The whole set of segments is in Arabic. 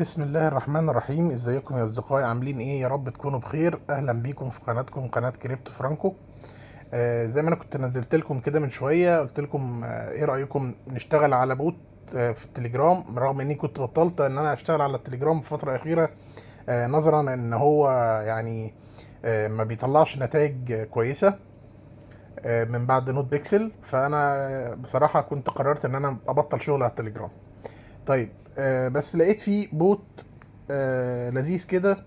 بسم الله الرحمن الرحيم. ازيكم يا اصدقائي؟ عاملين ايه؟ يا رب تكونوا بخير. اهلا بيكم في قناتكم، قناة كريبتو فرانكو. زي ما انا كنت نزلت لكم كده من شوية، قلت لكم ايه رأيكم نشتغل على بوت في التليجرام، رغم اني كنت بطلت ان انا اشتغل على التليجرام في فترة اخيرة، نظرا ان هو يعني ما بيطلعش نتائج كويسة من بعد نوت بيكسل. فانا بصراحة كنت قررت ان انا ابطل شغل على التليجرام. طيب، بس لقيت فيه بوت لذيذ كده،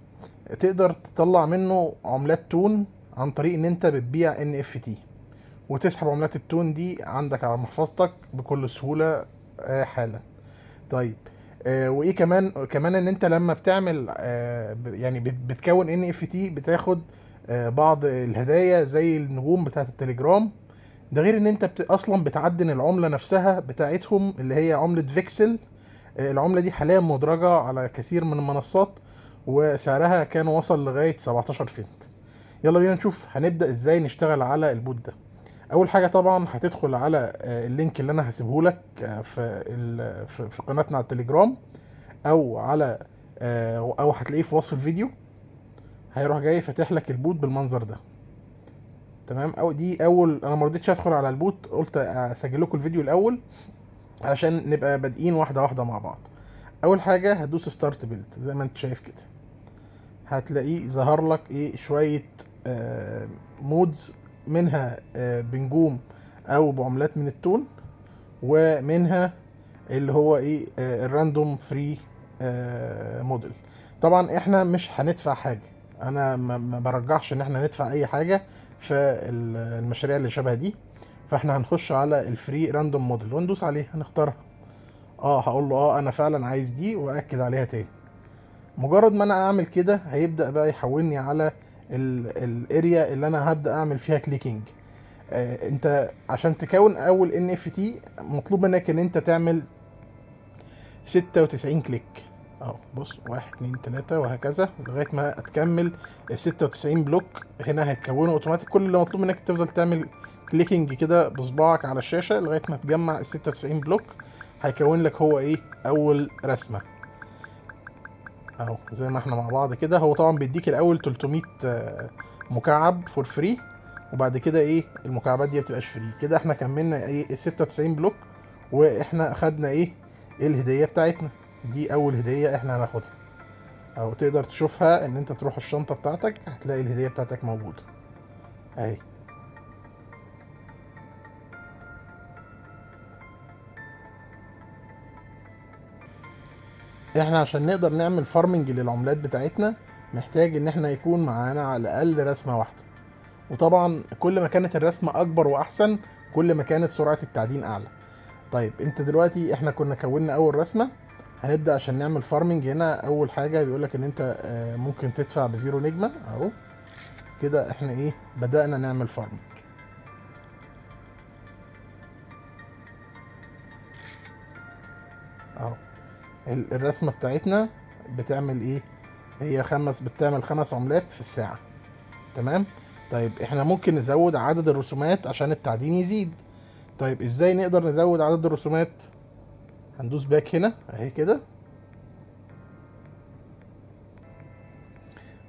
تقدر تطلع منه عملات تون عن طريق ان انت بتبيع NFT، وتسحب عملات التون دي عندك على محفظتك بكل سهولة حالا. طيب، وايه كمان ان انت لما بتعمل يعني بتكون NFT، بتاخد بعض الهدايا زي النجوم بتاعت التليجرام. ده غير ان انت اصلا بتعدن العملة نفسها بتاعتهم اللي هي عملة فيكسل. العملة دي حاليا مدرجة على كثير من المنصات، وسعرها كان وصل لغاية 17 سنت. يلا بينا نشوف هنبدأ ازاي نشتغل على البوت ده. اول حاجة طبعا هتدخل على اللينك اللي انا هسيبه لك في قناتنا على التليجرام، او على او هتلاقيه في وصف الفيديو. هيروح جاي فاتح لك البوت بالمنظر ده. تمام، او دي اول، انا ما رضيتش ادخل على البوت، قلت اسجل لكم الفيديو الاول علشان نبقى بادئين واحدة واحدة مع بعض. اول حاجة هتدوس ستارت بيلد زي ما انت شايف كده. هتلاقيه ظهر لك ايه شوية مودز، منها بنجوم او بعملات من التون، ومنها اللي هو ايه الراندوم فري موديل. طبعا احنا مش هندفع حاجة، انا ما برجحش ان احنا ندفع اي حاجة في المشاريع اللي شبه دي. فاحنا هنخش على الفري راندوم موديل وندوس عليه، هنختارها. هقول له انا فعلا عايز دي، واكد عليها تاني. مجرد ما انا اعمل كده هيبدأ بقى يحولني على الاريا اللي انا هبدأ اعمل فيها كليكينج. انت عشان تكون اول NFT مطلوب منك ان انت تعمل 96 كليك. بص، 1 2 3 وهكذا لغاية ما تكمل ال 96 بلوك. هنا هيتكونوا اوتوماتيك. كل اللي مطلوب منك تفضل تعمل كليكينج كده بصباعك على الشاشة لغاية ما تجمع ال 96 بلوك. هيكون لك هو ايه اول رسمة. زي ما احنا مع بعض كده. هو طبعا بيديك الاول 300 مكعب فور فري، وبعد كده ايه المكعبات دي بتبقاش فري. كده احنا كملنا ايه ال 96 بلوك، واحنا خدنا ايه الهديه بتاعتنا. دي اول هديه احنا هناخدها، او تقدر تشوفها ان انت تروح الشنطه بتاعتك هتلاقي الهديه بتاعتك موجوده اهي. احنا عشان نقدر نعمل فارمنج للعملات بتاعتنا محتاج ان احنا يكون معانا على الاقل رسمه واحده. وطبعا كل ما كانت الرسمة اكبر واحسن، كل ما كانت سرعة التعدين اعلى. طيب، انت دلوقتي احنا كنا كوننا اول رسمة. هنبدأ عشان نعمل فارمنج. هنا اول حاجة بيقولك ان انت ممكن تدفع بزيرو نجمة اهو. كده احنا ايه بدأنا نعمل فارمنج اهو. الرسمة بتاعتنا بتعمل ايه؟ هي بتعمل 5 عملات في الساعة. تمام. طيب، احنا ممكن نزود عدد الرسومات عشان التعدين يزيد. طيب، ازاي نقدر نزود عدد الرسومات؟ هندوس باك هنا اهي كده.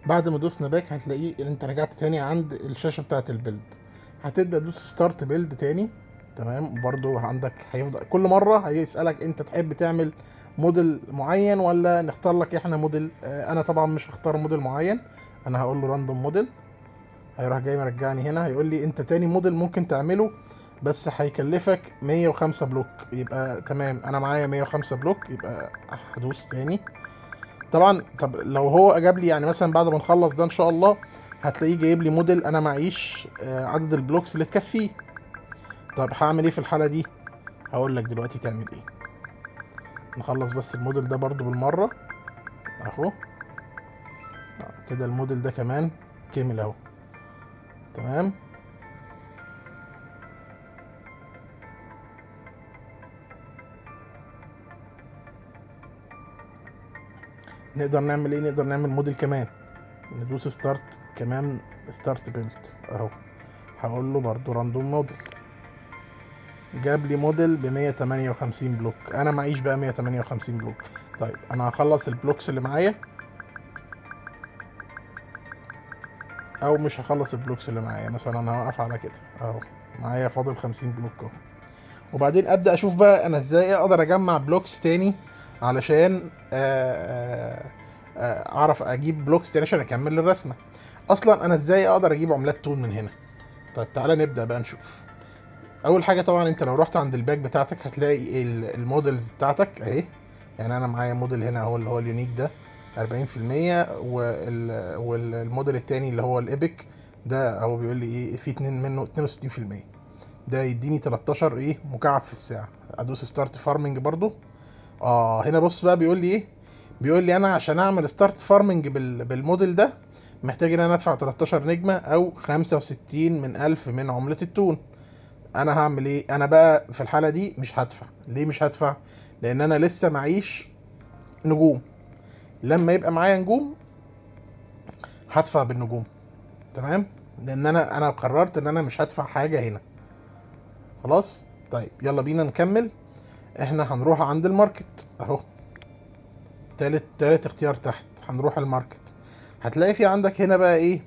بعد ما دوسنا باك هتلاقيه ان انت رجعت تاني عند الشاشة بتاعة البيلد. هتبدأ تدوس ستارت بيلد تاني. تمام، برضو عندك هيفضل كل مرة هيسألك انت تحب تعمل موديل معين ولا نختار لك احنا موديل. انا طبعا مش هختار موديل معين، انا هقول له راندوم موديل. هيروح جاي مرجعني هنا، هيقول لي انت تاني موديل ممكن تعمله، بس هيكلفك 105 بلوك. يبقى تمام، انا معايا 105 بلوك، يبقى هدوس تاني. طبعا طب لو هو جاب لي يعني مثلا بعد ما نخلص ده ان شاء الله هتلاقيه جايب لي موديل انا معيش عدد البلوكس اللي تكفيه. طب هعمل ايه في الحاله دي؟ هقول لك دلوقتي تعمل ايه. نخلص بس الموديل ده برضو بالمره اهو. كده الموديل ده كمان كامل اهو. تمام. نقدر نعمل ايه؟ نقدر نعمل موديل كمان. ندوس ستارت كمان، ستارت بيلد اهو. هقول له برضو راندوم موديل. جاب لي موديل ب 158 بلوك، انا معيش بقى 158 بلوك. طيب انا هخلص البلوكس اللي معايا، او مش هخلص البلوكس اللي معايا، مثلا انا هوقف على كده اهو، معايا فاضل 50 بلوك اهو. وبعدين ابدا اشوف بقى انا ازاي اقدر اجمع بلوكس تاني علشان اعرف اجيب بلوكس تاني عشان اكمل الرسمه. اصلا انا ازاي اقدر اجيب عملات تون من هنا؟ طيب تعالى نبدا بقى نشوف. اول حاجه طبعا انت لو رحت عند الباك بتاعتك هتلاقي المودلز بتاعتك اهي. يعني انا معايا موديل هنا اهو اللي هو اليونيك ده 40%، والموديل التاني اللي هو الايبك ده اهو بيقول لي ايه في اتنين منه 62%. ده يديني 13 ايه مكعب في الساعه. ادوس ستارت فارمنج برضو. هنا بص بقى بيقول لي ايه. بيقول لي انا عشان اعمل ستارت فارمنج بالموديل ده محتاج ان انا ادفع 13 نجمه او 65 من 1000 من عمله التون. انا هعمل ايه؟ انا بقى في الحاله دي مش هدفع. ليه مش هدفع؟ لان انا لسه معيش نجوم. لما يبقى معايا نجوم هدفع بالنجوم. تمام، لان انا قررت ان انا مش هدفع حاجه هنا. خلاص. طيب يلا بينا نكمل. احنا هنروح عند الماركت اهو، تالت اختيار تحت هنروح الماركت. هتلاقي في عندك هنا بقى ايه؟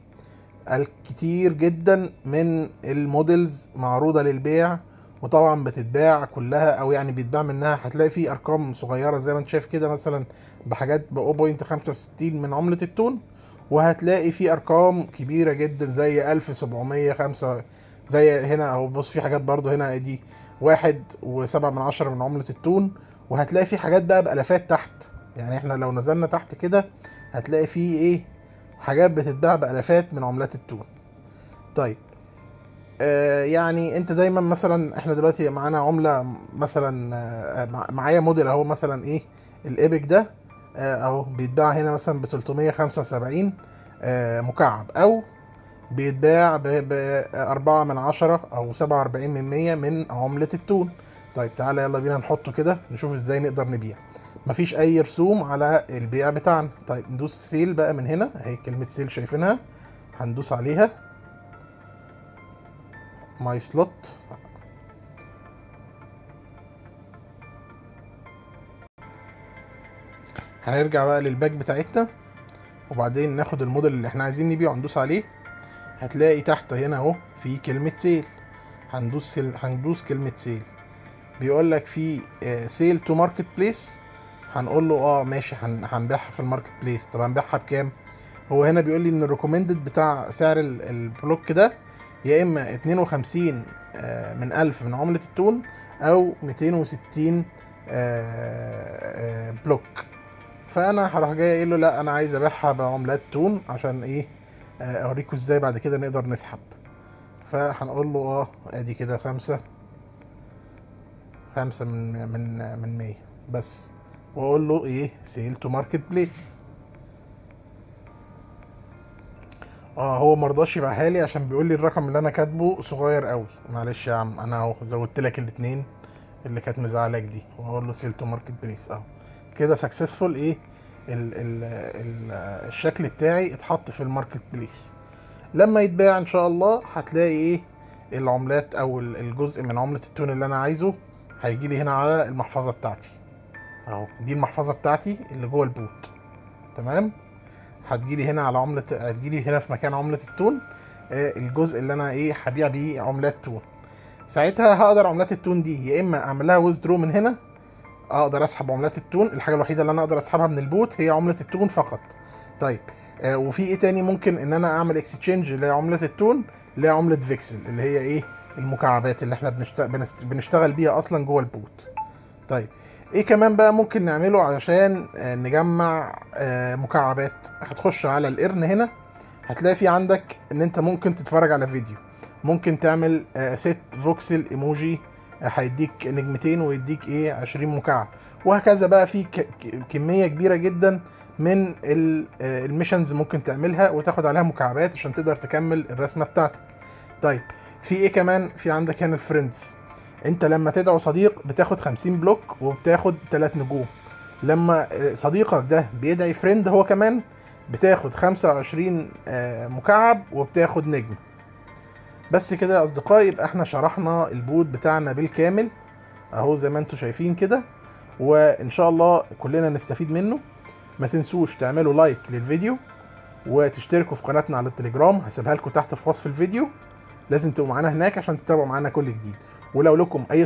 الكتير جدا من المودلز معروضة للبيع، وطبعا بتتباع كلها او يعني بيتباع منها. هتلاقي في ارقام صغيرة زي ما انت شايف كده، مثلا بحاجات ب 0.65 من عملة التون، وهتلاقي في ارقام كبيرة جدا زي 1705. زي هنا اهو بص في حاجات برضو هنا دي 1.7 من عملة التون. وهتلاقي في حاجات بقى بألافات تحت. يعني احنا لو نزلنا تحت كده هتلاقي في ايه؟ حاجات بتتباع بألافات من عملات التون. طيب يعني انت دايما مثلا احنا دلوقتي معانا عملة مثلا معايا موديل اهو مثلا ايه الايبك ده اهو بيتباع هنا مثلا ب 375 مكعب، او بيتباع ب 4 من 10 او 47 من 100 من عملة التون. طيب تعالى يلا بينا نحطه كده نشوف ازاي نقدر نبيع. مفيش اي رسوم على البيع بتاعنا. طيب ندوس سيل بقى من هنا اهي، كلمة سيل شايفينها، هندوس عليها ماي سلوت. هنرجع بقى للباك بتاعتنا، وبعدين ناخد الموديل اللي احنا عايزين نبيعه ندوس عليه. هتلاقي تحت هنا اهو في كلمة سيل. هندوس كلمة سيل. بيقول لك في سيل تو ماركت بليس. هنقول له ماشي هنبيعها في الماركت بليس. طب هنبيعها بكام؟ هو هنا بيقول لي ان الريكومندد بتاع سعر البلوك ده يا اما 52 من 1000 من عملة التون، او 260 بلوك. فانا هروح جاي قايل له لا انا عايز ابيعها بعملات تون عشان ايه؟ اوريكم ازاي بعد كده نقدر نسحب. فهنقول له ادي كده 5 من 100 بس، واقول له ايه؟ سيل تو ماركت بليس. هو مرضاش يبيعها لي عشان بيقول لي الرقم اللي انا كاتبه صغير قوي. معلش يا عم، انا اهو زودت لك الاتنين اللي كانت مزعلاك دي، واقول له سيل تو ماركت بليس اهو كده سكسسفول. ايه ال ال ال الشكل بتاعي اتحط في الماركت بليس. لما يتباع ان شاء الله هتلاقي ايه؟ العملات او الجزء من عملة التون اللي انا عايزه هيجي لي هنا على المحفظة بتاعتي اهو. دي المحفظة بتاعتي اللي جوه البوت. تمام. هتجيلي هنا على عملة، هتجيلي هنا في مكان عملة التون الجزء اللي انا ايه هبيع بيه عملات تون. ساعتها هقدر عملات التون دي يا اما اعمل لها ويزدرو من هنا، اقدر اسحب عملات التون. الحاجه الوحيده اللي انا اقدر اسحبها من البوت هي عمله التون فقط. طيب وفي ايه تاني ممكن ان انا اعمل اكستشينج لعمله التون لعمله فيكسل اللي هي ايه؟ المكعبات اللي احنا بنشتغل بيها اصلا جوه البوت. طيب ايه كمان بقى ممكن نعمله علشان نجمع مكعبات؟ هتخش على الارن هنا، هتلاقي في عندك ان انت ممكن تتفرج على فيديو، ممكن تعمل ست فوكسل ايموجي هيديك نجمتين ويديك ايه 20 مكعب، وهكذا بقى. في كمية كبيرة جدا من الميشنز ممكن تعملها وتاخد عليها مكعبات عشان تقدر تكمل الرسمة بتاعتك. طيب في ايه كمان؟ في عندك هنا الفريندز. انت لما تدعو صديق بتاخد 50 بلوك وبتاخد 3 نجوم. لما صديقك ده بيدعي فريند هو كمان بتاخد 25 مكعب وبتاخد نجم. بس كده يا اصدقائي، يبقى احنا شرحنا البوت بتاعنا بالكامل اهو زي ما انتم شايفين كده. وان شاء الله كلنا نستفيد منه. ما تنسوش تعملوا لايك للفيديو وتشتركوا في قناتنا على التليجرام، هسيبها لكم تحت في وصف الفيديو. لازم تبقوا معانا هناك عشان تتابعوا معانا كل جديد. ولو لكم اي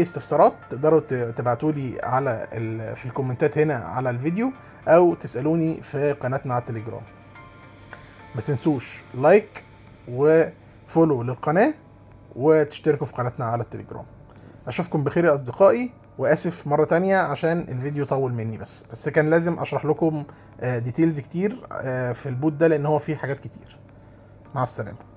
استفسارات تقدروا تبعتوا لي على في الكومنتات هنا على الفيديو، او تسالوني في قناتنا على التليجرام. ما تنسوش لايك وفولو للقناه وتشتركوا في قناتنا على التليجرام. اشوفكم بخير يا اصدقائي، واسف مره تانية عشان الفيديو طول مني، بس كان لازم اشرح لكم ديتيلز كتير في البوت ده لان هو فيه حاجات كتير. مع السلامه.